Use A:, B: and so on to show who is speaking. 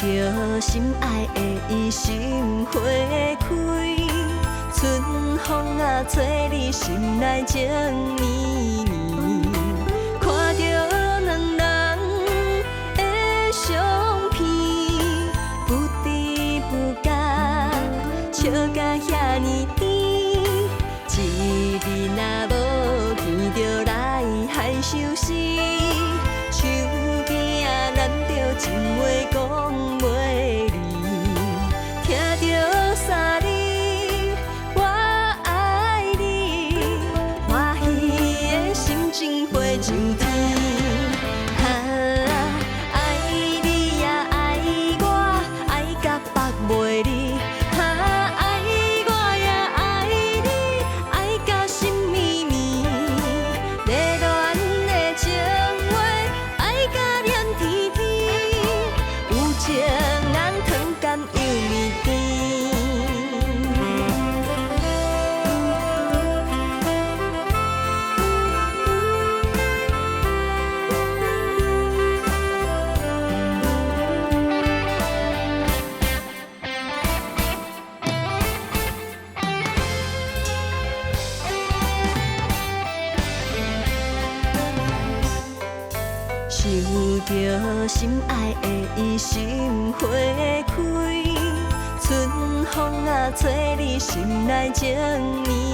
A: 着心爱的伊心花开，春风啊吹你心内情绵绵，看着两人的相片，不知不觉笑甲遐尼甜，一日若无见着来害羞死。手边啊揽着情话讲袂离，听着三字我爱你，欢喜的心情飞上天。爱你呀爱我，爱甲绑袂离。爱我呀爱你，爱甲心绵绵。热恋的情话，爱甲念天天。有情人糖甘又蜜甜。想着心爱的伊心花开，春风啊吹你心内情绵。